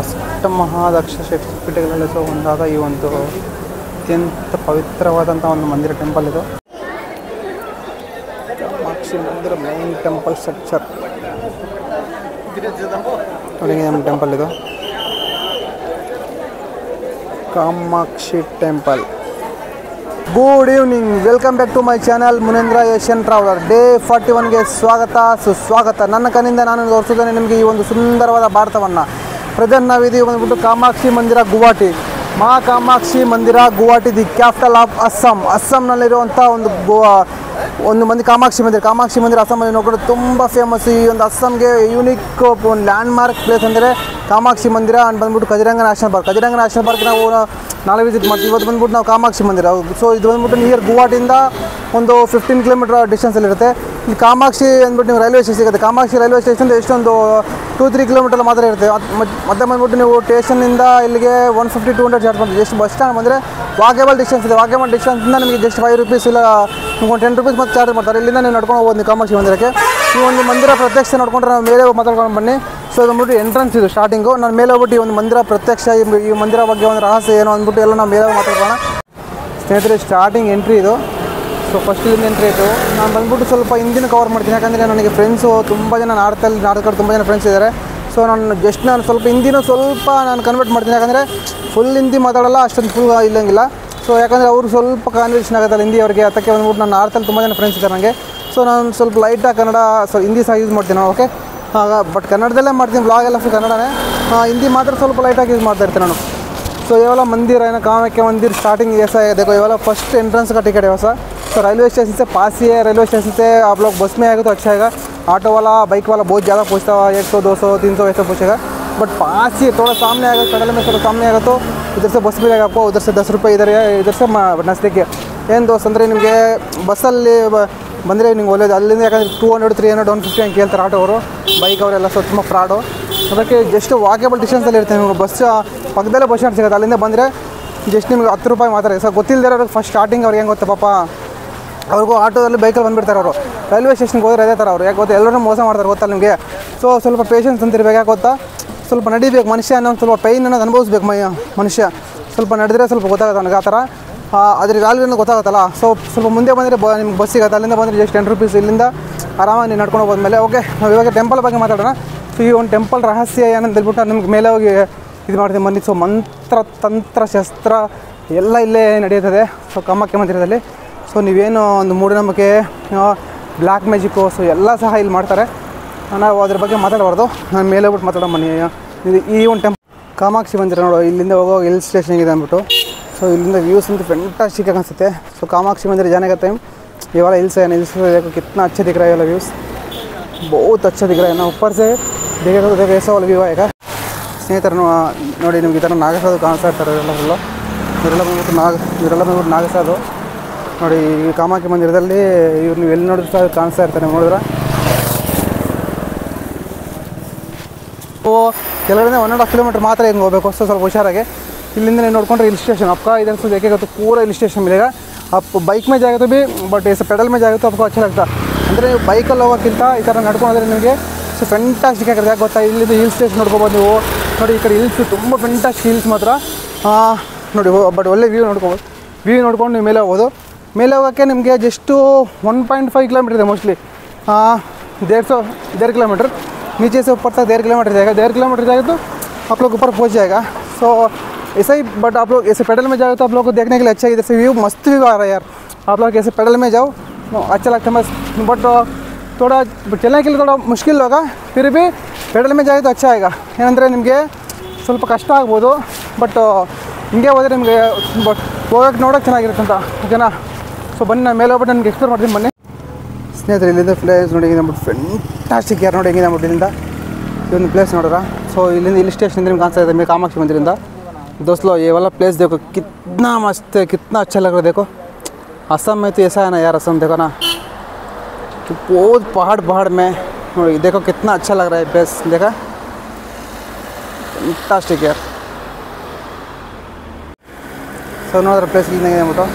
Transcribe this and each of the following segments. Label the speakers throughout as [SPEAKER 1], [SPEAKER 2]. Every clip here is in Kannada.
[SPEAKER 1] ಅಷ್ಟಮಹಾದಕ್ಷ ಶಕ್ತಿಪೀಠಗಳಲ್ಲಿ ಒಂದಾದ ಈ ಒಂದು ಅತ್ಯಂತ ಪವಿತ್ರವಾದಂಥ ಒಂದು ಮಂದಿರ ಟೆಂಪಲ್ ಇದು. ಕಾಮಾಕ್ಷಿ ಮಂದಿರ ಮೇನ್ ಟೆಂಪಲ್ ಸ್ಟ್ರಕ್ಚರ್ ನೋಡಿ, ನಮ್ಮ ಟೆಂಪಲ್ ಇದು Kamakshi temple. Good evening, welcome back to my channel Munendra Asian traveller. Day 41ಗೆ ಸ್ವಾಗತ ಸುಸ್ವಾಗತ. ನನ್ನ ಕಣ್ಣಿಂದ ನಾನು ತೋರಿಸಿದ್ದೇನೆ ನಿಮಗೆ ಈ ಒಂದು ಸುಂದರವಾದ ಭಾರತವನ್ನು. ಪ್ರೆಸೆಂಟ್ ನಾವಿದೀವಿ ಬಂದ್ಬಿಟ್ಟು ಕಾಮಾಕ್ಷಿ ಮಂದಿರ ಗುವಾಹಟಿ. ಮಾ ಕಾಮಾಕ್ಷಿ ಮಂದಿರ Guwahati, the capital of Assam. ಅಸ್ಸಾಂನಲ್ಲಿರುವಂಥ ಒಂದು ಕಾಮಾಕ್ಷಿ ಮಂದಿರ ಅಸ್ಸಾಮಲ್ಲಿ ನೋಡ್ಕೊಂಡು ತುಂಬ ಫೇಮಸ್. ಈ ಒಂದು ಅಸ್ಸಾಂಗೆ ಯೂನಿಕ್ ಒಂದು ಲ್ಯಾಂಡ್ಮಾರ್ಕ್ ಪ್ಲೇಸ್ ಅಂದರೆ ಕಾಮಾಕ್ಷಿ ಮಂದಿರ ಅಂಡ್ ಬಂದ್ಬಿಟ್ಟು ಕಜಿರಂಗ ನ್ಯಾಷನಲ್ ಪಾರ್ಕ್ ನಾವು ನಾಳೆ ವಿಸಿಟ್ ಮಾಡ್ತೀವಿ. ಇವತ್ತು ಬಂದ್ಬಿಟ್ಟು ನಾವು ಕಾಮಾಕ್ಷಿ ಮಂದಿರ. ಸೊ ಇದು ಬಂದ್ಬಿಟ್ಟು ನಿಯರ್ ಗುವಾಹಟಿಯಿಂದ ಒಂದು 15 ಕಿಲೋಮೀಟರ್ ಡಿಸ್ಟೆನ್ಸಲ್ಲಿರುತ್ತೆ. ಇಲ್ಲಿ ಕಾಮಾಕ್ಷಿ ಅಂದ್ಬಿಟ್ಟು ನೀವು ರೈಲ್ವೆ ಸ್ಟೇಷನ್ ಸಿಗುತ್ತೆ. ಕಾಮಾಕ್ಷಿ ರೈಲ್ವೆ ಸ್ಟೇಷನ್ ಎಷ್ಟೊಂದು 2-3 ಕಿಲೋಮೀಟರ್ ಮಾತ್ರ ಇರುತ್ತೆ. ಮತ್ತೆ ಬಂದ್ಬಿಟ್ಟು ನೀವು ಸ್ಟೇಷನಿಂದ ಇಲ್ಲಿಗೆ 150-200 ಚಾರ್ಜ್ ಮಾಡ್ತೀವಿ. ಜಸ್ಟ್ ಬಸ್ ಸ್ಟ್ಯಾಂಡ್ ಬಂದರೆ ವಾಕೇಬಲ್ ಡಿಸ್ಟೆನ್ಸ್ ಇದೆ. ವಾಕೇಬಲ್ ಡಿಸ್ಟೆನ್ಸಿಂದ ನಿಮಗೆ ಜಸ್ಟ್ 5 ರೂಪೀಸ್ ಇಲ್ಲ ನಿಮ್ಗೆ 10 ರೂಪೀಸ್ ಮತ್ತೆ ಚಾರ್ಜ್ ಮಾಡ್ತಾರೆ. ಇಲ್ಲಿಂದ ನೀವು ನಡ್ಕೊಂಡು ಹೋಗ್ಬೋದು ನೀವು ಕಾಮಾಕ್ಷಿ ಮಂದಿರಕ್ಕೆ. ಈ ಒಂದು ಮಂದಿರ ಪ್ರತ್ಯಕ್ಷ ನೋಡ್ಕೊಂಡ್ರೆ ನಾವು ಮೇಲೆ ಮಾತಾಡ್ಕೊಂಡು ಬನ್ನಿ. ಸೊ ಇದು ಬಂದ್ಬಿಟ್ಟು ಎಂಟ್ರೆನ್ಸ್ ಇದು ಸ್ಟಾರ್ಟಿಂಗು. ನಾನು ಮೇಲೆ ಹೋಗ್ಬಿಟ್ಟು ಈ ಒಂದು ಮಂದಿರ ಪ್ರತ್ಯಕ್ಷ ಈ ಮಂದಿರ ಬಗ್ಗೆ ಒಂದು ರಹಸ್ಯ ಏನು ಅಂದ್ಬಿಟ್ಟು ಎಲ್ಲ ನಾವು ಮೇಲೆ ಮಾತಾಡೋಣ ಸ್ನೇಹಿತರೆ. ಸ್ಟಾರ್ಟಿಂಗ್ ಎಂಟ್ರಿ ಇದು. ಸೊ ಫಸ್ಟ್ ಇಲ್ಲಿಂದ ಎಂಟ್ರಿ ಆಯಿತು. ನಾನು ಬಂದ್ಬಿಟ್ಟು ಸ್ವಲ್ಪ ಹಿಂದಿನ ಕವರ್ ಮಾಡ್ತೀನಿ, ಯಾಕಂದರೆ ನನಗೆ ಫ್ರೆಂಡ್ಸು ತುಂಬ ಜನ ನಾರ್ತ್ ತುಂಬ ಜನ ಫ್ರೆಂಡ್ಸ್ ಇದ್ದಾರೆ. ಸೊ ನಾನು ಸ್ವಲ್ಪ ಹಿಂದಿನೂ ಸ್ವಲ್ಪ ನಾನು ಕನ್ವರ್ಟ್ ಮಾಡ್ತೀನಿ, ಯಾಕಂದರೆ ಫುಲ್ ಹಿಂದಿ ಮಾತಾಡೋಲ್ಲ, ಅಷ್ಟೊಂದು ಫುಲ್ ಇಲ್ಲಂಗಿಲ್ಲ. ಸೊ ಯಾಕಂದರೆ ಅವರು ಸ್ವಲ್ಪ ಕಾನ್ವರ್ಸೇಷನ್ ಆಗುತ್ತಲ್ಲ ಹಿಂದಿ ಅವರಿಗೆ, ಅದಕ್ಕೆ ಬಂದ್ಬಿಟ್ಟು ನಾನು ನಾರ್ತಲ್ಲಿ ತುಂಬ ಜನ ಫ್ರೆಂಡ್ಸ್ ಇದ್ದಾರೆ ನನಗೆ. ಸೊ ನಾನು ಸ್ವಲ್ಪ ಲೈಟಾಗಿ ಕನ್ನಡ ಹಿಂದಿ ಸಹ ಯೂಸ್ ಮಾಡ್ತೀನಿ ನಾನು. ಓಕೆ, ಬಟ್ ಕನ್ನಡದಲ್ಲೇ ಮಾಡ್ತೀನಿ, ಬ್ಲಾಗ್ ಎಲ್ಲ ಫುಲ್ ಕನ್ನಡನೇ. ಹಿಂದಿ ಮಾತ್ರ ಸ್ವಲ್ಪ ಲೈಟಾಗಿ ಯೂಸ್ ಮಾಡ್ತಾ ಇರ್ತೀನಿ ನಾನು. ಸೊ ಇವೆಲ್ಲ ಮಂದಿರ ಏನೋ ಕಾಮಾಖ್ಯ ಮಂದಿರ ಸ್ಟಾರ್टिंग ऐसा है. देखो ये वाला फर्स्ट एंट्रेंस का टिकट है वैसा. तो रेलवे स्टेशन से पास ही है. रेलवे स्टेशन से आप लोग बस में आएगा तो अच्छा है. ऑटो वाला बाइक वाला बहुत ज़्यादा पूछता है, 100 200 300 ऐसा पूछेगा. बट पास ही थोड़ा सामने आएगा, कड़ल में थोड़ा सामने आएगा तो इधर से बस मिलेगा आपको. उधर से 10 रुपये इधर से नज़दीक ಏನು ದೋಸ್ತ್ ಅಂದರೆ ನಿಮಗೆ ಬಸ್ಸಲ್ಲಿ ಬಂದರೆ ನಿಮ್ಗೆ ಒಳ್ಳೇದು. ಅಲ್ಲಿಂದ ಯಾಕಂದರೆ 200 300 150 ಹಂಗೆ ಕೇಳ್ತಾರೆ ಆಟೋ ಅವರು, ಬೈಕ್ ಅವರೆಲ್ಲ ಸ್ವಲ್ಪ ತುಂಬ ಫ್ರಾಡು. ಅದಕ್ಕೆ ಜಸ್ಟ್ ವಾಕೇಬಲ್ ಡಿಸ್ಟೆನ್ಸಲ್ಲಿ ಇರ್ತೀವಿ. ನಿಮಗೆ ಬಸ್ ಪಕ್ಕದಲ್ಲೇ ಬಸ್ ಸ್ಟ್ಯಾಂಡ್ ಸಿಗುತ್ತೆ. ಅಲ್ಲಿಂದ ಬಂದರೆ ಜಸ್ಟ್ ನಿಮಗೆ 10 ರೂಪಾಯಿ ಮಾತ್ರ. ಸೊ ಗೊತ್ತಿಲ್ಲದಿರೋರಿಗೆ ಫಸ್ಟ್ ಸ್ಟಾರ್ಟಿಂಗ್ ಅವ್ರಿಗೆ ಹೆಂಗೆ ಗೊತ್ತಾ ಪಾಪ, ಅವ್ರಿಗೂ ಆಟೋದಲ್ಲಿ ಬೈಕಲ್ಲಿ ಬಂದುಬಿಡ್ತಾರೆ ಅವರು. ರೈಲ್ವೆ ಸ್ಟೇಷನ್ಗೆ ಹೋದರೆ ಅದೇ ಥರ ಅವರು, ಯಾಕೆ ಗೊತ್ತಾ ಎಲ್ಲರೂ ಮೋಸ ಮಾಡ್ತಾರೆ ಗೊತ್ತಲ್ಲ ನಿಮಗೆ. ಸೊ ಸ್ವಲ್ಪ ಪೇಷನ್ಸ್ ಅಂತಿರ್ಬೇಕು, ಯಾಕೆ ಗೊತ್ತಾ, ಸ್ವಲ್ಪ ನಡಿಬೇಕು ಮನುಷ್ಯ ಅನ್ನೋ ಸ್ವಲ್ಪ ಪೈನ್ ಅನ್ನೋದು ಅನುಭವಿಸ್ಬೇಕು ಮನುಷ್ಯ. ಸ್ವಲ್ಪ ನಡೆದ್ರೆ ಸ್ವಲ್ಪ ಗೊತ್ತಾಗುತ್ತೆ ನನಗೆ ಆ ಥರ. ಅದ್ರ ವ್ಯಾಲ್ಯೂನ ಗೊತ್ತಾಗುತ್ತಲ್ಲ. ಸೊ ಸ್ವಲ್ಪ ಮುಂದೆ ಬಂದರೆ ನಿಮ್ಗೆ ಬಸ್ ಸಿಗುತ್ತೆ. ಅಲ್ಲಿಂದ ಬಂದರೆ ಜಸ್ಟ್ 10 ರೂಪೀಸ್. ಇಲ್ಲಿಂದ ಆರಾಮಾಗಿ ನೀವು ನಡ್ಕೊಂಡು ಹೋದ್ಮೇಲೆ. ಓಕೆ, ನಾವು ಇವಾಗ ಟೆಂಪಲ್ ಬಗ್ಗೆ ಮಾತಾಡೋಣ. ಸೊ ಈ ಒಂದು ಟೆಂಪಲ್ ರಹಸ್ಯ ಏನಂತ ಹೇಳ್ಬಿಟ್ಟು ನಿಮ್ಗೆ ಮೇಲೆ ಹೋಗಿ ಇದು ಮಾಡ್ತೀವಿ ಬನ್ನಿ. ಸೊ ಮಂತ್ರ ತಂತ್ರ ಶಸ್ತ್ರ ಎಲ್ಲ ಇಲ್ಲೇ ನಡೆಯುತ್ತದೆ ಸೊ ಕಾಮಾಖ್ಯ ಮಂದಿರದಲ್ಲಿ. ಸೊ ನೀವೇನು ಒಂದು ಮೂಢನಂಬಿಕೆ ಬ್ಲ್ಯಾಕ್ ಮ್ಯಾಜಿಕ್ಕು ಸೊ ಎಲ್ಲ ಸಹ ಇಲ್ಲಿ ಮಾಡ್ತಾರೆ. ನಾವು ಅದ್ರ ಬಗ್ಗೆ ಮಾತಾಡಬಾರ್ದು, ನಾನು ಮೇಲೆ ಹೋಗ್ಬಿಟ್ಟು ಮಾತಾಡೋ ಬನ್ನಿ. ಈ ಒಂದು ಕಾಮಾಕ್ಷಿ ಮಂದಿರ ನೋಡೋ, ಇಲ್ಲಿಂದ ಹೋಗೋ ಹಿಲ್ ಸ್ಟೇಷನ್ ಇದೆ ಅಂದ್ಬಿಟ್ಟು. ಸೊ ಇಲ್ಲಿಂದ ವ್ಯೂಸ್ ಅಂತೂ ಫೆಂಟಾಸ್ಟಿಕ್ ಅನಿಸುತ್ತೆ. ಸೊ ಕಾಮಾक्षी मंदिर जाने का टाइम ये वाला हिल्स है, हिल्स देखो कितना अच्छा दिख रहा है. ये वाला व्यूज़ बहुत अच्छा दिख रहा है ना. ऊपर से देखेगा तो देखो ऐसा वाला व्यू आएगा. ಸ್ನೇಹಿತರು ನೋಡಿ, ನಿಮ್ಗೆ ಈ ಥರ ನಾಗಸಾಧು ಕಾಣಿಸ್ತಾ ಇರ್ತಾರೆ ಇವರೆಲ್ಲ ಬಂದ್ಬಿಟ್ಟು ನಾಗಸಾಧು ನೋಡಿ. ಈ ಕಾಮಾಖ್ಯ ಮಂದಿರದಲ್ಲಿ ಇವ್ರು ನೀವು ಎಲ್ಲಿ ನೋಡಿದ್ರು ಸಹ ಕಾಣಿಸ್ತಾ ಇರ್ತಾರೆ. ನೋಡಿದ್ರೆ ಕೆಳಗಡೆ 1.5 ಕಿಲೋಮೀಟರ್ ಮಾತ್ರ ಹಿಂಗೆ ಹೋಗಬೇಕು. ಸೊ ಸ್ವಲ್ಪ ಹುಷಾರಾಗಿ इಲ್ಲಿಂದ ನೀವು ನೋಡ್ಕೊಂಡ್ರೆ हिल स्टेशन आपका इधर से देखेगा तो पूरा हिल स्टेशन मिलेगा. आप बाइक में जाएगा तो भी बट ऐसे पेडल में जाएगा तो आपको अच्छा लगता. ಅಂದರೆ ನೀವು ಬೈಕಲ್ಲಿ ಹೋಗೋಕ್ಕಿಂತ ಈ ಥರ ನಡ್ಕೊಂಡ್ರೆ ನಿಮಗೆ ಸೊ ಫೆಂಟಾಸ್ಟಿಕ್ ಆಗಿರುತ್ತೆ. ಯಾಕೆ ಗೊತ್ತಾ, ಇಲ್ಲಿಂದ ಹಿಲ್ ಸ್ಟೇಷನ್ ನೋಡ್ಕೊಬೋದು ನೀವು. ನೋಡಿ ಈ ಕಡೆ ಹಿಲ್ಸ್ ತುಂಬ ಫೆಂಟಾಸ್ಟಿಕ್ ಹಿಲ್ಸ್ ಮಾತ್ರ ನೋಡಿ. ಬಟ್ ಒಳ್ಳೆ ವ್ಯೂ ನೋಡ್ಕೊಂಡು ನೀವು ಮೇಲೆ ಹೋಗ್ಬೋದು. ಮೇಲೆ ಹೋಗೋಕ್ಕೆ ನಿಮಗೆ ಜಸ್ಟು 1.5 किलोमीटर ಇದೆ मोस्टली. 1.5 किलोमीटर नीचे से ऊपर तक 1.5 किलोमीटर जाएगा. 1.5 किलोमीटर जाएगा तो आप लोग ऊपर पहुँच जाएगा. सो ऐसा ही. बट आप लोग ऐसे पेडल में जाओ तो आप लोग को देखने के लिए अच्छा, इधर से व्यू मस्त व्यू आ रहा है यार. आप लोग ऐसे पेडल में जाओ अच्छा लगता है मस्त. बट थोड़ा चलने के लिए थोड़ा मुश्किल होगा, फिर भी पेडल में जाए तो अच्छा आएगा. ಏನಂದರೆ ನಿಮಗೆ ಸ್ವಲ್ಪ ಕಷ್ಟ ಆಗ್ಬೋದು, ಬಟ್ ಹಿಂಗೆ ಹೋದರೆ ನಿಮಗೆ ಬಟ್ ಹೋಗೋಕ್ಕೆ ನೋಡೋಕ್ಕೆ ಚೆನ್ನಾಗಿರುತ್ತೆ ಅಂತ. ಓಕೆನಾ. ಸೊ ಬನ್ನಿ ನಾನು ಮೇಲೆ ಹೋಗ್ಬಿಟ್ಟು ನನಗೆ ಎಕ್ಸ್ಪ್ಲೋರ್ ಮಾಡ್ತೀನಿ ಬನ್ನಿ ಸ್ನೇಹಿತರೆ. ಇಲ್ಲಿಂದ ಪ್ಲೇಸ್ ನೋಡಿ ಅಂದ್ಬಿಟ್ಟು ಫೆಂಟಾಸ್ಟಿಕ್ ಯಾರು ನೋಡಿ ಹೆಂಗಿದೆ ಅಂದ್ಬಿಟ್ಟು ಇಲ್ಲಿಂದ ಇದೊಂದು ಪ್ಲೇಸ್ ನೋಡ್ರ. ಸೊ ಇಲ್ಲಿಂದ ಹಿಲ್ ಸ್ಟೇಷನ್ ನಿಮ್ಗೆ ಕಾಣಿಸ್ತಾ ಇದೆ ಕಾಮಾಕ್ಷಿ ಮಂದಿರದಿಂದ. दोस्तों ये वाला प्लेस देखो कितना मस्त है, कितना अच्छा लग रहा है. देखो असम में तो ऐसा है ना यार, असम देखो ना तो बहुत पहाड़ में देखो कितना अच्छा लग रहा है प्लेस. देखा फैंटास्टिक यार. सब नोड़ा प्लेस बताओ,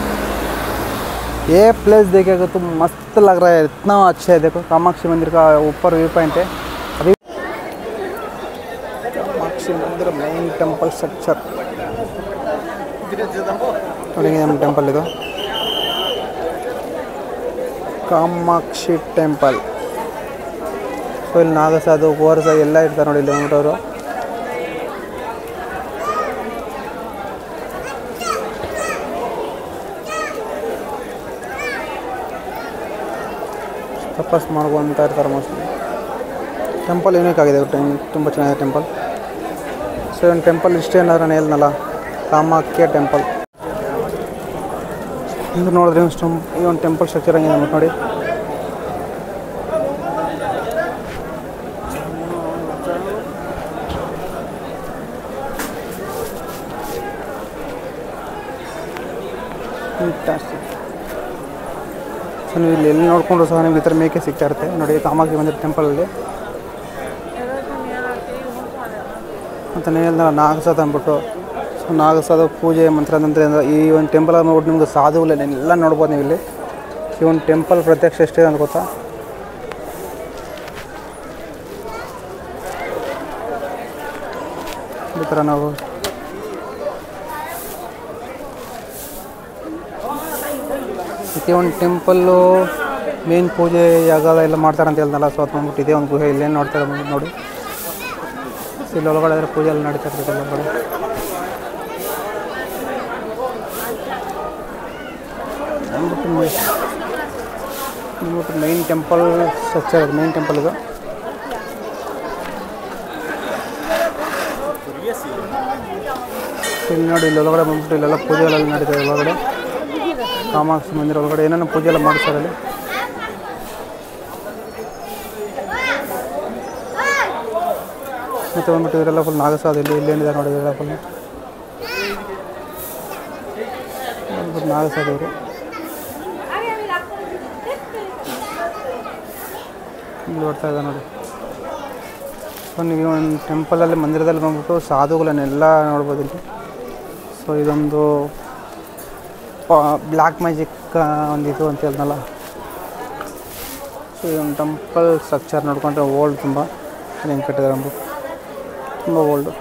[SPEAKER 1] ये प्लेस देखेगा तो मस्त लग रहा है, इतना अच्छा है. देखो कामाक्षी मंदिर का ऊपर व्यू पॉइंट है. अभी ಕಾಮಾಕ್ಷಿ ಮಂದಿರ ಮೇನ್ ಟೆಂಪಲ್ ಸ್ಟ್ರಕ್ಚರ್ ನೋಡಿ, ನಮ್ಮ ಟೆಂಪಲ್ ಇದು ಕಾಮಾಕ್ಷಿ ಟೆಂಪಲ್. ಸೊ ಇಲ್ಲಿ ನಾಗಸಾಧು ಕೋರಸ ಎಲ್ಲ ಇರ್ತಾರೆ ನೋಡಿ ಇಲ್ಲಿ ಬಂದ್ಬಿಟ್ಟವರು. ತಪಸ್ ಮಾಡ್ಕೊಂತ ಇರ್ತಾರೆ ಮೋಸ್ಟ್ಲಿ. ಟೆಂಪಲ್ ಯೂನಿಕ್ ಆಗಿದೆ, ತುಂಬ ಚೆನ್ನಾಗಿದೆ ಟೆಂಪಲ್. ಸೊ ಒಂದು ಟೆಂಪಲ್ ಇಷ್ಟೇ ಏನಾದ್ರು ನಾನು ಹೇಳ್ನಲ್ಲ, ಕಾಮಾಖ್ಯ ಟೆಂಪಲ್. ಇದು ನೋಡಿದ್ರೆ ಈ ಒಂದು ಟೆಂಪಲ್ ಸ್ಟ್ರಕ್ಚರ್ ಹಂಗಿದೆ ನೋಡಿ. ಸೊ ನೀವು ಇಲ್ಲಿ ಎಲ್ಲಿ ನೋಡಿಕೊಂಡ್ರು ಸಹ ನಿಮ್ಗೆ ಈ ಥರ ಮೇಕೆ ಸಿಗ್ತಾ ಇರುತ್ತೆ ನೋಡಿ ಕಾಮಾಕ್ಷಿ ಮಂದಿರ ಟೆಂಪಲಲ್ಲಿ. ಮತ್ತು ಹೇಳ್ದ ನಾಗಸಾಧ ಅಂದ್ಬಿಟ್ಟು, ಸೊ ನಾಗಸಾಧ ಪೂಜೆ ಮಂತ್ರ ಅಂದರೆ ಈ ಒಂದು ಟೆಂಪಲ್ ನೋಡ್ಬಿಟ್ಟು ನಿಮ್ಗೆ ಸಾಧುಗಳನ್ನೆಲ್ಲ ನೋಡ್ಬೋದು ನೀವು ಇಲ್ಲಿ. ಈ ಒಂದು ಟೆಂಪಲ್ ಪ್ರತ್ಯಕ್ಷ ಎಷ್ಟಿದೆ ಅಂತ ಗೊತ್ತಾ? ಈ ಥರ ನಾವು ಈ ಒಂದು ಟೆಂಪಲ್ಲು ಮೇನ್ ಪೂಜೆ ಯಾಗ ಎಲ್ಲ ಮಾಡ್ತಾರೆ ಅಂತ ಹೇಳ್ದಲ್ಲ. ಸೊ ಅದು ಬಂದ್ಬಿಟ್ಟು ಇದೇ ಒಂದು ಗುಹೆ ಇಲ್ಲೇನು ನೋಡ್ತಾರೆ ನೋಡಿ. ಇಲ್ಲಿ ಒಳಗಡೆ ಪೂಜೆ ಎಲ್ಲ ನಡೀತಾ ಇರ್ತದೆ ಒಳಗಡೆ. ಅಂದ್ಬಿಟ್ಟು ಮೈನ್ ಟೆಂಪಲ್ ಸ್ಟ್ರಕ್ಚರ್ ಇದು, ಮೈನ್ ಟೆಂಪಲ್ ಇದು. ಇಲ್ಲಿ ನೋಡಿ ಇಲ್ಲಿ ಒಳಗಡೆ ಬಂದ್ಬಿಟ್ಟು ಇಲ್ಲೆಲ್ಲ ಪೂಜೆಗಳೆಲ್ಲ ನಡೀತದೆ ಒಳಗಡೆ. ಕಾಮಾಕ್ಷಿ ಮಂದಿರ ಒಳಗಡೆ ಏನೇನೋ ಪೂಜೆ ಎಲ್ಲ ಮಾಡಿಸ್ತಾರೆ ಅಲ್ಲಿ. ಮತ್ತು ಬಂದ್ಬಿಟ್ಟು ಇವರೆಲ್ಲ ಫುಲ್ ನಾಗಸಾಧ ಇಲ್ಲೇನಿದೆ ನೋಡಿ, ಇವರೆಲ್ಲ ಫುಲ್ ನಾಗಸಾಧ ಇವರು. ಇಲ್ಲಿ ಬರ್ತಾ ಇದೆ ನೋಡಿ. ಸೊ ನೀವು ಒಂದು ಟೆಂಪಲಲ್ಲಿ ಮಂದಿರದಲ್ಲಿ ಬಂದ್ಬಿಟ್ಟು ಸಾಧುಗಳನ್ನೆಲ್ಲ ನೋಡ್ಬೋದು ಇಲ್ಲಿ. ಸೊ ಇದೊಂದು ಬ್ಲ್ಯಾಕ್ ಮ್ಯಾಜಿಕ್ ಒಂದಿದು ಅಂತ ಹೇಳ್ದಲ್ಲ. ಸೊ ಇದೊಂದು ಟೆಂಪಲ್ ಸ್ಟ್ರಕ್ಚರ್ ನೋಡ್ಕೊಂಡ್ರೆ ಓಲ್ಡ್, ತುಂಬ ಹೆಂಗೆ ಕಟ್ಟಿದ್ದಾರೆ ಅಂದ್ಬಿಟ್ಟು, ತುಂಬ ಓಲ್ಡು.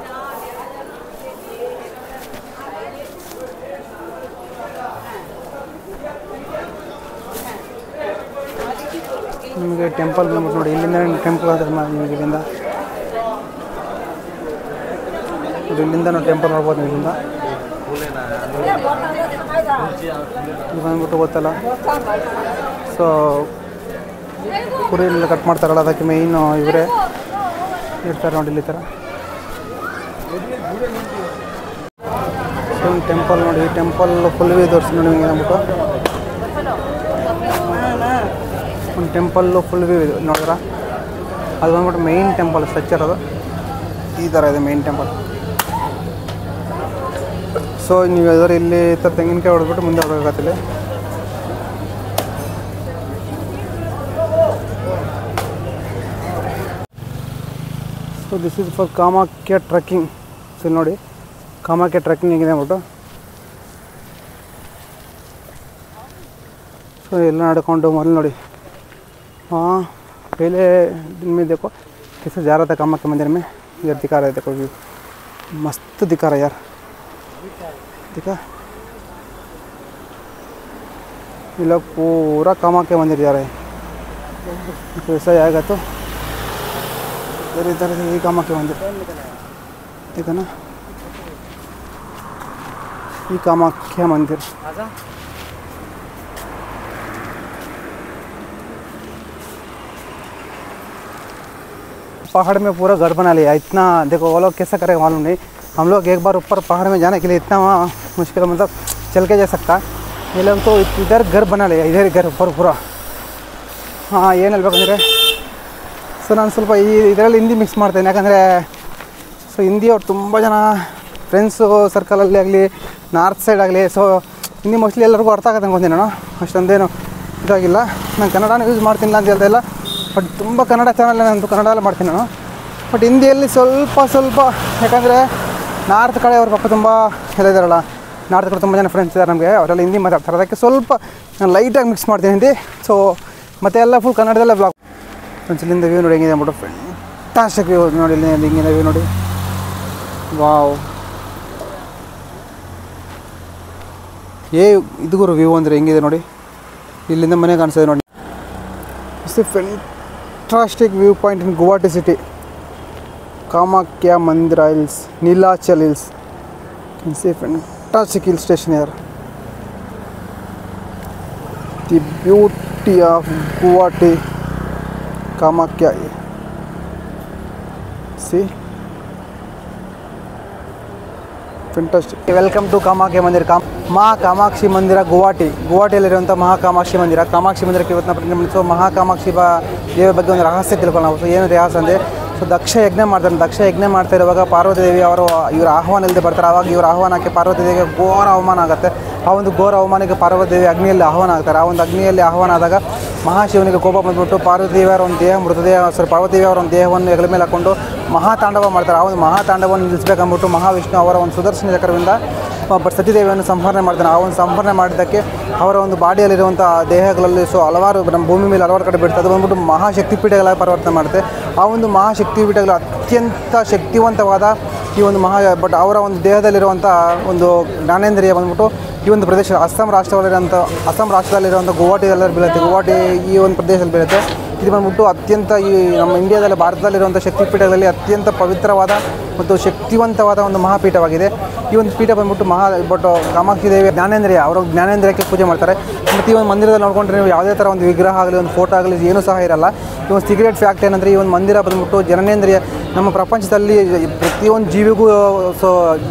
[SPEAKER 1] ನಿಮಗೆ ಟೆಂಪಲ್ ಬಂದ್ಬಿಟ್ಟು ನೋಡಿ, ಇಲ್ಲಿಂದ ಟೆಂಪಲ್ ಆದರೆ ನಿಮಗೆ ಇಲ್ಲಿಂದ ನಾವು ಟೆಂಪಲ್ ನೋಡ್ಬೋದು. ಇಲ್ಲಿಂದ ಇದು ಬಂದ್ಬಿಟ್ಟು ಗೊತ್ತಲ್ಲ, ಸೊ ಕುರಿಯೆಲ್ಲ ಕಟ್ ಮಾಡ್ತಾರಲ್ಲ, ಅದಕ್ಕೆ ಮೇಯ್ನು ಇವರೇ ಇರ್ತಾರೆ ನೋಡಿ ಇಲ್ಲಿ ಥರ. ಸೊ ಒಂದು ಟೆಂಪಲ್ ನೋಡಿ, ಈ ಟೆಂಪಲ್ ಫುಲ್ ವ್ಯೂ ತೋರಿಸಿ ನೋಡಿ ನಿಮಗೆ ಅಂದ್ಬಿಟ್ಟು. ಒಂದು ಟೆಂಪಲ್ಲು ಫುಲ್ ವ್ಯೂ ಇದು ನೋಡಿದ್ರ, ಅದು ಬಂದ್ಬಿಟ್ಟು ಮೇಯ್ನ್ ಟೆಂಪಲ್ ಸ್ಟ್ರಕ್ಚರ್. ಅದು ಈ ಥರ ಇದೆ ಮೇಯ್ನ್ ಟೆಂಪಲ್. ಸೊ ನೀವು ಯಾವ್ದಾದ್ರು ಇಲ್ಲಿ ಈ ಥರ ತೆಂಗಿನಕಾಯಿ ಹೊಡೆದ್ಬಿಟ್ಟು ಮುಂದೆ ಹೋಗಬೇಕಾಗತ್ತಿಲ್ಲ. So this is for Kamakhya trekking. So ನೋಡಿ ಕಾಮಾಖ್ಯ ಟ್ರೆಕ್ಕಿಂಗ್ ಹೇಗಿದೆ ಅಂದ್ಬಿಟ್ಟು. ಸೊ ಎಲ್ಲ ನಡ್ಕೊಂಡು ಮೊದಲು ನೋಡಿ, हाँ पहले दिन में देखो कैसे जा रहा था कामाख्या मंदिर में. यार दिखा रहे थे कोई मस्त दिखा रहा यार, दिखा ये लोग पूरा कामाख्या मंदिर जा रहे हैं. तो ऐसा आएगा तो इधर से ये कामाख्या मंदिर देखा ना, ये कामाख्या मंदिर. पहाड़ में पूरा घर बना लिया. इतना देखो वो लोग कैसा करेगा मालूम नहीं. हम लोग एक बार ऊपर पहाड़ में जाने के लिए इतना मुश्किल, मतलब चल के जा सकता. ये लोग तो इधर घर बना लिया, इधर घर ऊपर पूरा. ಹಾಂ ಏನು ಹೇಳ್ಬೇಕಂದ್ರೆ, ಸೊ ನಾನು ಸ್ವಲ್ಪ ಇದರಲ್ಲಿ ಹಿಂದಿ ಮಿಕ್ಸ್ ಮಾಡ್ತೇನೆ. ಯಾಕಂದರೆ ಸೊ ಹಿಂದಿ ಅವ್ರು ತುಂಬ ಜನ ಫ್ರೆಂಡ್ಸು ಸರ್ಕಲಲ್ಲಿ ಆಗಲಿ, ನಾರ್ತ್ ಸೈಡ್ ಆಗಲಿ, ಸೊ ಹಿಂದಿ ಮೋಸ್ಟ್ಲಿ ಎಲ್ಲರಿಗೂ ಅರ್ಥ ಆಗತ್ತೆ ಅನ್ಕೊತೀನಿ ನಾನು. ಅಷ್ಟೊಂದೇನು ಇದಾಗಿಲ್ಲ. ನಾನು ಕನ್ನಡನ ಯೂಸ್ ಮಾಡ್ತಿಲ್ಲ ಅಂತ ಹೇಳ್ತಾ ಇಲ್ಲ, ಬಟ್ ತುಂಬ ಕನ್ನಡ ಚಾನಲ್ ನಂದು ಕನ್ನಡಲ್ಲೇ ಮಾಡ್ತೀನಿ ನಾನು. ಬಟ್ ಹಿಂದಿಯಲ್ಲಿ ಸ್ವಲ್ಪ ಯಾಕಂದರೆ ನಾರ್ತ್ ಕಡೆ ಅವ್ರ ಪಕ್ಕ ತುಂಬ ಎಲ್ಲ ಇದ್ದಾರಲ್ಲ, ನಾರ್ತ್ ಕಡೆ ತುಂಬ ಜನ ಫ್ರೆಂಡ್ಸ್ ಇದ್ದಾರೆ ನಮಗೆ, ಅವರೆಲ್ಲ ಹಿಂದಿ ಮಾತಾಡ್ತಾರೆ. ಅದಕ್ಕೆ ಸ್ವಲ್ಪ ನಾನು ಲೈಟಾಗಿ ಮಿಕ್ಸ್ ಮಾಡ್ತೀನಿ ಹಿಂದಿ. ಸೊ ಮತ್ತು ಎಲ್ಲ ಫುಲ್ ಕನ್ನಡದಲ್ಲೇ ಬ್ಲಾಗ್. ಒಂದ್ಸಲಿಂದ ವ್ಯೂ ನೋಡಿ ಹೆಂಗಿದೆ ಅಂದ್ಬಿಟ್ಟು, ಫ್ಯಾಂಟಾಸ್ಟಿಕ್ ವ್ಯೂ ನೋಡಿ. ಇಲ್ಲಿ ಹಿಂಗಿನ ವ್ಯೂ ನೋಡಿ, ವಾವ್, ಇದು ಗುರು ವ್ಯೂ ಅಂದರೆ ಹೆಂಗಿದೆ ನೋಡಿ, ಇಲ್ಲಿಂದ ಮನೆ ಕಾಣಿಸ್ತದೆ ನೋಡಿ. It's a fantastic view point in Guwahati city. Kamakhya ಮಂದಿರ hills, Nilachal hills. It's a fantastic hill station ಯಾರು. The beauty of Guwahati, Kamakhya. See fantastic. Welcome to Kamakhya ಮಂದಿರ. ಮಹಾಕಾಮಾಕ್ಷಿ ಮಂದಿರ ಗುವಾಹಟಿಯಲ್ಲಿರುವಂಥ ಮಹಾಕಾಮಾಕ್ಷಿ ಮಂದಿರ. ಕಾಮಾಕ್ಷಿ ಮಂದಿರಕ್ಕೆ ಇವತ್ತು ನಾವು ಮಹಾಕಾಮಾಕ್ಷಿ ದೇವಿಯ ಬಗ್ಗೆ ಒಂದು ರಹಸ್ಯ ತಿಳ್ಕೊಳ್ಳೋಣ. ನಾವು ಏನು ರಹಸ್ಯ ಅಂದರೆ, ಸೊ ದಕ್ಷ ಯಜ್ಞ ಮಾಡ್ತಾರೆ. ದಕ್ಷ ಯಜ್ಞ ಮಾಡ್ತಾ ಇರುವಾಗ ಪಾರ್ವತಿ ದೇವಿ ಅವರು ಇವರ ಆಹ್ವಾನ ಇಲ್ಲದೆ ಬರ್ತಾರೆ. ಆವಾಗ ಇವರ ಆಹ್ವಾನಕ್ಕೆ ಪಾರ್ವತಿ ದೇವಿಗೆ ಘೋರ ಅವಮಾನ ಆಗುತ್ತೆ. ಆ ಒಂದು ಘೋರ ಅವಮಾನಕ್ಕೆ ಪಾರ್ವತಿ ದೇವಿ ಅಗ್ನಿಯಲ್ಲಿ ಆಹ್ವಾನ ಆಗ್ತಾರೆ. ಆ ಒಂದು ಅಗ್ನಿಯಲ್ಲಿ ಆಹ್ವಾನ ಆದಾಗ ಮಹಾಶಿವನಿಗೆ ಕೋಪ ಬಂದುಬಿಟ್ಟು ಪಾರ್ವತಿ ದೇವಿಯವರ ಒಂದು ದೇಹ ಪಾರ್ವತಿ ದೇವಿಯವರ ಒಂದು ದೇಹವನ್ನು ಹೆಗಲ ಮೇಲೆ ಹಾಕೊಂಡು ಮಹಾತಾಂಡವ ಮಾಡ್ತಾರೆ. ಆ ಒಂದು ಮಹಾತಾಂಡವನ್ನು ನಿಲ್ಲಿಸಬೇಕಂದ್ಬಿಟ್ಟು ಮಹಾವಿಷ್ಣು ಅವರ ಒಂದು ಸುದರ್ಶನ ಚಕ್ರದಿಂದ ಸತಿದೇವಿಯನ್ನು ಸಂಹರಣೆ ಮಾಡ್ತಾನೆ. ಆ ಒಂದು ಸಂಹರಣೆ ಮಾಡಿದ್ದಕ್ಕೆ ಅವರ ಒಂದು ಬಾಡಿಯಲ್ಲಿರುವಂಥ ದೇಹಗಳಲ್ಲಿ ಹಲವಾರು ನಮ್ಮ ಭೂಮಿ ಮೇಲೆ ಹಲವಾರು ಕಡೆ ಬಿಡ್ತದೆ. ಅದು ಬಂದ್ಬಿಟ್ಟು ಮಹಾಶಕ್ತಿಪೀಠಗಳಾಗಿ ಪರಿವರ್ತನೆ ಮಾಡುತ್ತೆ. ಆ ಒಂದು ಮಹಾಶಕ್ತಿಪೀಠಗಳು ಅತ್ಯಂತ ಶಕ್ತಿವಂತವಾದ ಈ ಒಂದು ಬಟ್ ಅವರ ಒಂದು ದೇಹದಲ್ಲಿರುವಂಥ ಒಂದು ಜ್ಞಾನೇಂದ್ರಿಯ ಬಂದ್ಬಿಟ್ಟು ಈ ಒಂದು ಪ್ರದೇಶ ಅಸ್ಸಾಂ ರಾಷ್ಟ್ರದಲ್ಲಿರುವಂಥ ಗುವಾಹಟಿಯಲ್ಲಿ ಬೀಳುತ್ತೆ. ಗುವಾಹಟಿ ಈ ಒಂದು ಪ್ರದೇಶದಲ್ಲಿ ಬೀಳುತ್ತೆ. ಇದು ಬಂದ್ಬಿಟ್ಟು ಅತ್ಯಂತ ಈ ನಮ್ಮ ಇಂಡಿಯಾದಲ್ಲಿ ಭಾರತದಲ್ಲಿರುವಂಥ ಶಕ್ತಿಪೀಠಗಳಲ್ಲಿ ಅತ್ಯಂತ ಪವಿತ್ರವಾದ ಮತ್ತು ಶಕ್ತಿವಂತವಾದ ಒಂದು ಮಹಾಪೀಠವಾಗಿದೆ. ಈ ಒಂದು ಪೀಠ ಬಂದ್ಬಿಟ್ಟು ಕಾಮಾಕ್ಷಿ ದೇವಿ ಜ್ಞಾನೇಂದ್ರಿಯಕ್ಕೆ ಪೂಜೆ ಮಾಡ್ತಾರೆ. ಮತ್ತು ಈ ಒಂದು ಮಂದಿರದಲ್ಲಿ ನೋಡ್ಕೊಂಡ್ರೆ ನೀವು ಯಾವುದೇ ಥರ ಒಂದು ವಿಗ್ರಹ ಆಗಲಿ ಒಂದು ಫೋಟೋ ಆಗಲಿ ಏನೂ ಸಹ ಇರಲ್ಲ. ಈ ಒಂದು ಸೀಕ್ರೆಟ್ ಫ್ಯಾಕ್ಟ್ ಏನಂದರೆ, ಈ ಒಂದು ಮಂದಿರ ಬಂದ್ಬಿಟ್ಟು ಜನನೇಂದ್ರಿಯ ನಮ್ಮ ಪ್ರಪಂಚದಲ್ಲಿ ಪ್ರತಿಯೊಂದು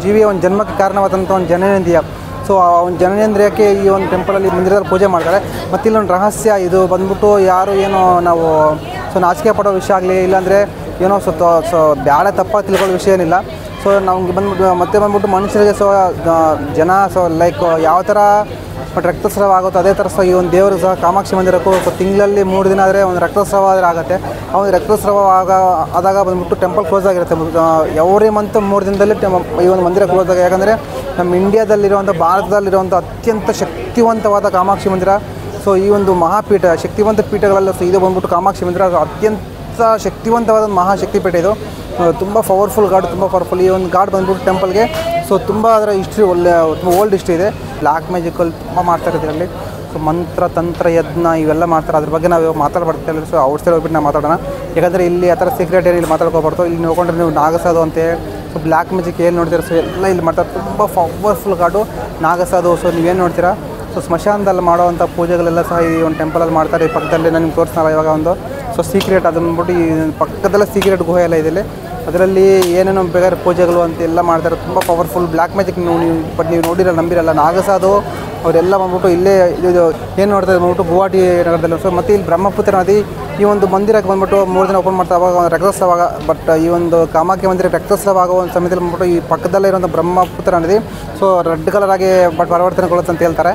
[SPEAKER 1] ಜೀವಿಯ ಒಂದು ಜನ್ಮಕ್ಕೆ ಕಾರಣವಾದಂಥ ಒಂದು ಜನನೇಂದ್ರಿಯ. ಸೊ ಆ ಒಂದು ಜನನೇಂದ್ರಿಯಕ್ಕೆ ಈ ಒಂದು ಟೆಂಪಲಲ್ಲಿ ಮಂದಿರದಲ್ಲಿ ಪೂಜೆ ಮಾಡ್ತಾರೆ. ಮತ್ತು ಇಲ್ಲೊಂದು ರಹಸ್ಯ, ಇದು ಬಂದ್ಬಿಟ್ಟು ಯಾರು ಏನೋ ನಾವು ನಾಚಿಕೆ ಪಡೋ ವಿಷಯ ಆಗಲಿ, ಇಲ್ಲಾಂದರೆ ಏನೋ ಬ್ಯಾಡ ತಪ್ಪಾಗಿ ತಿಳ್ಕೊಳ್ಳೋ ವಿಷಯ ಏನಿಲ್ಲ. ಸೊ ನಮ್ಗೆ ಬಂದ್ಬಿಟ್ಟು ಮನುಷ್ಯರಿಗೆ ಲೈಕ್ ಯಾವ ಥರ ರಕ್ತಸ್ರಾವ ಆಗುತ್ತೋ ಅದೇ ಥರ ಈ ಒಂದು ದೇವರು ಸಹ ಕಾಮಾಕ್ಷಿ ಮಂದಿರಕ್ಕೂ ತಿಂಗಳಲ್ಲಿ 3 ದಿನ ಆದರೆ ಒಂದು ರಕ್ತಸ್ರಾವ ಆದರೆ ಆಗುತ್ತೆ. ಆ ಒಂದು ರಕ್ತಸ್ರಾವ ಆದಾಗ ಬಂದ್ಬಿಟ್ಟು ಟೆಂಪಲ್ ಕ್ಲೋಸ್ ಆಗಿರುತ್ತೆ. ಎವ್ರಿ ಮಂತ್ 3 ದಿನದಲ್ಲಿ ಈ ಒಂದು ಮಂದಿರ ಕ್ಲೋಸ್ ಆಗಿ. ಯಾಕಂದರೆ ನಮ್ಮ ಇಂಡಿಯಾದಲ್ಲಿರುವಂಥ ಭಾರತದಲ್ಲಿರುವಂಥ ಅತ್ಯಂತ ಶಕ್ತಿವಂತವಾದ ಕಾಮಾಕ್ಷಿ ಮಂದಿರ. ಸೊ ಈ ಒಂದು ಮಹಾಪೀಠ ಶಕ್ತಿವಂತ ಪೀಠಗಳೆಲ್ಲ ಇದು ಬಂದ್ಬಿಟ್ಟು ಕಾಮಾಕ್ಷಿ ಮಂದಿರ ಅತ್ಯಂತ ಶಕ್ತಿವಂತವಾದ ಮಹಾಶಕ್ತಿಪೀಠ. ಇದು ತುಂಬ ಪವರ್ಫುಲ್ ಗಾಡ್, ತುಂಬ ಪವರ್ಫುಲ್. ಈ ಒಂದು ಗಾಡ್ ಬಂದ್ಬಿಟ್ಟು ಟೆಂಪಲ್ಗೆ ಸೊ ತುಂಬ ಅದರ ಹಿಸ್ಟ್ರಿ ತುಂಬ ಓಲ್ಡ್ ಹಿಸ್ಟ್ರಿ ಇದೆ. ಬ್ಲ್ಯಾಕ್ ಮ್ಯಾಜಿಕಲ್ ತುಂಬ ಮಾಡ್ತಾರೆ ಇದರಲ್ಲಿ. ಸೊ ಮಂತ್ರ ತಂತ್ರ ಯಜ್ಞ ಇವೆಲ್ಲ ಮಾಡ್ತಾರೆ. ಅದ್ರ ಬಗ್ಗೆ ನಾವು ಮಾತಾಡ್ಬಾರ್ದು. ಸೊ ಔಟ್ ಸೈಡ್ ಹೋಗ್ಬಿಟ್ಟು ನಾವು ಮಾತಾಡೋಣ. ಯಾಕಂದರೆ ಇಲ್ಲಿ ಆ ಥರ ಸೀಕ್ರೆಟ್ ಏನು ಇಲ್ಲಿ ಮಾತಾಡ್ಕೋಬಾರ್ದು. ಇಲ್ಲಿ ನೋಡ್ಕೊಂಡ್ರೆ ನೀವು ನಾಗಸಾಧು ಅಂತೆ, ಸೊ ಬ್ಲ್ಯಾಕ್ ಮ್ಯಾಜಿಕ್ ಏನು ನೋಡ್ತೀರಾ, ಸೊ ಎಲ್ಲ ಇಲ್ಲಿ ಮಾಡ್ತಾರೆ. ತುಂಬ ಪವರ್ಫುಲ್ ಗಾಡು ನಾಗಸಾಧು. ಸೊ ನೀವೇನು ನೋಡ್ತೀರಾ, ಸೊ ಸ್ಮಶಾನದಲ್ಲಿ ಮಾಡೋವಂಥ ಪೂಜೆಗಳೆಲ್ಲ ಸಹ ಈ ಒಂದು ಟೆಂಪಲಲ್ಲಿ ಮಾಡ್ತಾರೆ. ಈ ಪಕ್ಕದಲ್ಲಿ ನಾನು ನಿಮ್ಗೆ ತೋರಿಸ್ತಾರ ಇವಾಗ ಒಂದು ಸೀಕ್ರೆಟ್, ಅದನ್ನು ಬಂದ್ಬಿಟ್ಟು ಈ ಪಕ್ಕದಲ್ಲೇ ಸೀಕ್ರೆಟ್ ಗುಹೆ ಎಲ್ಲ ಇದೆ. ಅದರಲ್ಲಿ ಏನೇನೋ ಬೇಕಾದ್ರೆ ಪೂಜೆಗಳು ಅಂತ ಎಲ್ಲ ಮಾಡ್ತಾರೆ. ತುಂಬ ಪವರ್ಫುಲ್ ಬ್ಲ್ಯಾಕ್ ಮ್ಯಾಜಿಕ್. ನೀವು ನೋಡಿರಲ್ಲ, ನಂಬಿರಲ್ಲ. ನಾಗಸಾಧು ಅವರೆಲ್ಲ ಬಂದ್ಬಿಟ್ಟು ಇಲ್ಲೇ ಇದು ಏನು ನೋಡ್ತಾರೆ ಬಂದ್ಬಿಟ್ಟು ಗುವಾಹಟಿ ನಗರದಲ್ಲಿ. ಸೊ ಮತ್ತು ಇಲ್ಲಿ ಬ್ರಹ್ಮಪುತ್ರ ನದಿ ಈ ಒಂದು ಮಂದಿರಕ್ಕೆ ಬಂದ್ಬಿಟ್ಟು 3 ದಿನ ಓಪನ್ ಮಾಡ್ತಾರೆ. ಅವಾಗ ರಕ್ತಸ್ರಾವ ಬಟ್ ಈ ಒಂದು ಕಾಮಾಖ್ಯ ಮಂದಿರಕ್ಕೆ ರಕ್ತಸ್ರಾವ ಆಗೋ ಒಂದು ಸಮಯದಲ್ಲಿ ಬಂದ್ಬಿಟ್ಟು ಈ ಪಕ್ಕದಲ್ಲೇ ಇರುವಂಥ ಬ್ರಹ್ಮಪುತ್ರ ನದಿ ಸೊ ರೆಡ್ ಕಲರ್ ಆಗಿ ಪರಿವರ್ತನೆಗೊಳ್ಳುತ್ತೆ ಅಂತ ಹೇಳ್ತಾರೆ.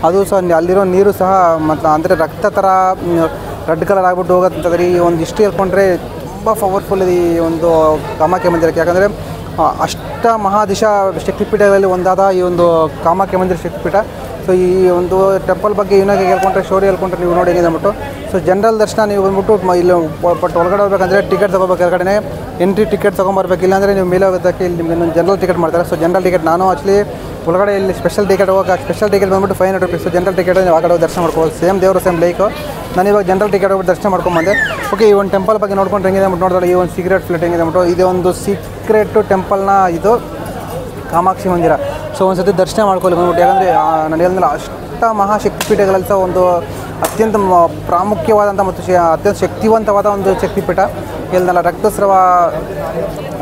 [SPEAKER 1] ಅದು ಸಹ ಅಲ್ಲಿರೋ ನೀರು ಸಹ ಮತ್ತು ಅಂದರೆ ರಕ್ತ ಥರ ರೆಡ್ ಕಲರ್ ಆಗಿಬಿಟ್ಟು ಹೋಗುತ್ತೆ. ಈ ಒಂದು ಇಷ್ಟು ಹೇಳ್ಕೊಂಡ್ರೆ ತುಂಬ ಪವರ್ಫುಲ್ ಈ ಒಂದು ಕಾಮಾಖ್ಯ ಮಂದಿರಕ್ಕೆ. ಯಾಕಂದರೆ ಅಷ್ಟ ಮಹಾದಿಶ ಶಕ್ತಿಪೀಠಗಳಲ್ಲಿ ಒಂದಾದ ಈ ಒಂದು ಕಾಮಾಖ್ಯ ಮಂದಿರ ಶಕ್ತಿಪೀಠ. ಸೊ ಈ ಒಂದು ಟೆಂಪಲ್ ಬಗ್ಗೆ ಏನಾಗಿ ಹೇಳ್ಕೊಂಡ್ರೆ ಸ್ಟೋರಿ ಹೇಳ್ಕೊಂಡ್ರೆ ನೀವು ನೋಡಿ ಹೆಂಗಿದೆ ಅಂದ್ಬಿಟ್ಟು. ಸೊ ಜನರಲ್ ದರ್ಶನ ನೀವು ಬಂದ್ಬಿಟ್ಟು ಇಲ್ಲಿ ಒಳಗಡೆ ಹೋಗ್ಬೇಕಂದ್ರೆ ಟಿಕೆಟ್ ತೊಗೋಬೇಕು. ಕೆಳಗಡೆ ಎಂಟ್ರಿ ಟಿಕೆಟ್ ತೊಗೊಂಬರ್ಬೇಕು. ಇಲ್ಲಾಂದರೆ ನೀವು ಮೇಲೆ ಹೋಗೋದಕ್ಕೆ ಇಲ್ಲಿ ನಿಮಗೆ ಜನರಲ್ ಟಿಕೆಟ್ ಮಾಡ್ತಾರೆ. ಸೊ ಜನರಲ್ ಟಿಕೆಟ್ ನಾನು ಆ್ಯಕ್ಚುಲಿ ಒಳಗಡೆ ಇಲ್ಲಿ ಸ್ಪೆಷಲ್ ಟಿಕೆಟ್ ಸ್ಪೆಷಲ್ ಟಿಕೆಟ್ ಬಂದ್ಬಿಟ್ಟು 500 ರೂಪೀಸ್. ಜನರಲ್ ಟಿಕೆಟ್ ನೀವು ಆ ಕಡೆ ದರ್ಶನ ಮಾಡ್ಕೋಬೋದು. ಸೇಮ್ ದೇವರು ಸೇಮ್ ಲೈಕು. ನಾನು ಇವಾಗ ಜನರಲ್ ಟಿಕೆಟ್ ಹೋಗ್ಬಿಟ್ಟು ದರ್ಶನ ಮಾಡ್ಕೊಂಬಂದೆ. ಓಕೆ, ಈ ಒಂದು ಟೆಂಪಲ್ ಬಗ್ಗೆ ನೋಡ್ಕೊಂಡು ಹೆಂಗಿದೆ ಅಂದ್ಬಿಟ್ಟು ನೋಡಿದ್ರೆ ಈ ಒಂದು ಸೀಕ್ರೆಟ್ ಫ್ಲೈಟ್ ಹೆಂಗಿದೆ ಅಂದ್ಬಿಟ್ಟು ಇದು ಒಂದು ಸೀಕ್ರೆಟು ಟೆಂಪಲ್ನ ಇದು ಕಾಮಾಕ್ಷಿ ಮಂದಿರ. ಸೊ ಒಂದು ಸತಿ ದರ್ಶನ ಮಾಡ್ಕೊಳ್ಳಿ ಬಂದ್ಬಿಟ್ಟು. ಯಾಕಂದರೆ ನಾನು ಹೇಳಿದ್ಮೇಲೆ ಅಷ್ಟ ಮಹಾಶಕ್ತಿಪೀಠಗಳಲ್ಲಿ ಸಹ ಒಂದು ಅತ್ಯಂತ ಪ್ರಾಮುಖ್ಯವಾದಂಥ ಮತ್ತು ಅತ್ಯಂತ ಶಕ್ತಿವಂತವಾದ ಒಂದು ಶಕ್ತಿಪೀಠ. ಹೇಳ್ದಲ್ಲ ರಕ್ತಸ್ರಾವ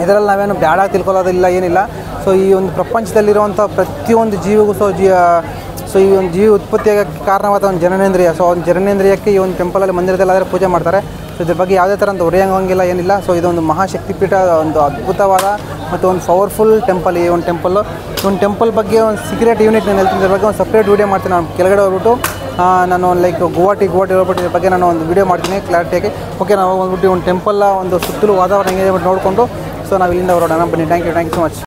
[SPEAKER 1] ಇದರಲ್ಲಿ ನಾವೇನು ಬ್ಯಾಡಾಗಿ ತಿಳ್ಕೊಳ್ಳೋದಿಲ್ಲ, ಏನಿಲ್ಲ. ಸೊ ಈ ಒಂದು ಪ್ರಪಂಚದಲ್ಲಿರುವಂಥ ಪ್ರತಿಯೊಂದು ಜೀವಿಗೂ ಸೊ ಈ ಒಂದು ಜೀವಿ ಉತ್ಪತ್ತಿಯಾಗಕ್ಕೆ ಕಾರಣವಾದ ಒಂದು ಜನನೇಂದ್ರಿಯ. ಸೊ ಒಂದು ಜನನೇಂದ್ರಿಯಕ್ಕೆ ಈ ಒಂದು ಟೆಂಪಲಲ್ಲಿ ಮಂದಿರದಲ್ಲಾದರೆ ಪೂಜೆ ಮಾಡ್ತಾರೆ. ಸೊ ಇದ್ರ ಬಗ್ಗೆ ಯಾವುದೇ ಥರ ಒಂದು ಹೊರೆಯಂಗಿಲ್ಲ, ಏನಿಲ್ಲ. ಸೊ ಇದೊಂದು ಮಹಾಶಕ್ತಿಪೀಠ, ಒಂದು ಅದ್ಭುತವಾದ ಮತ್ತು ಒಂದು ಪವರ್ಫುಲ್ ಟೆಂಪಲ್. ಈ ಒಂದು ಟೆಂಪಲ್ ಬಗ್ಗೆ ಒಂದು ಸೀಕ್ರೆಟ್ ಯೂನಿಟ್ ನಾನು ಹೇಳ್ತೀನಿ. ಇದ್ರ ಬಗ್ಗೆ ಒಂದು ಸಪ್ರೇಟ್ ವೀಡಿಯೋ ಮಾಡ್ತೀನಿ. ನಾನು ಕೆಳಗಡೆ ಹೋಗ್ಬಿಟ್ಟು ನಾನು ಲೈಕ್ ಗುವಾಹಟಿ ಹೋಗ್ಬಿಟ್ಟು ಇದ್ರ ಬಗ್ಗೆ ನಾನು ಒಂದು ವೀಡಿಯೋ ಮಾಡ್ತೀನಿ ಕ್ಲಾರಿಟಿಯಾಗಿ. ಓಕೆ, ನಾವು ಬಂದ್ಬಿಟ್ಟು ಒಂದು ಟೆಂಪಲ್ ಒಂದು ಸುತ್ತಲೂ ವಾತಾವರಣ ಹೆಂಗಿದೆ ನೋಡಿಕೊಂಡು ಸೊ ನಾವು ಇಲ್ಲಿಂದ ಹೊರಡೋಣ. ಬನ್ನಿ. Thank you so much.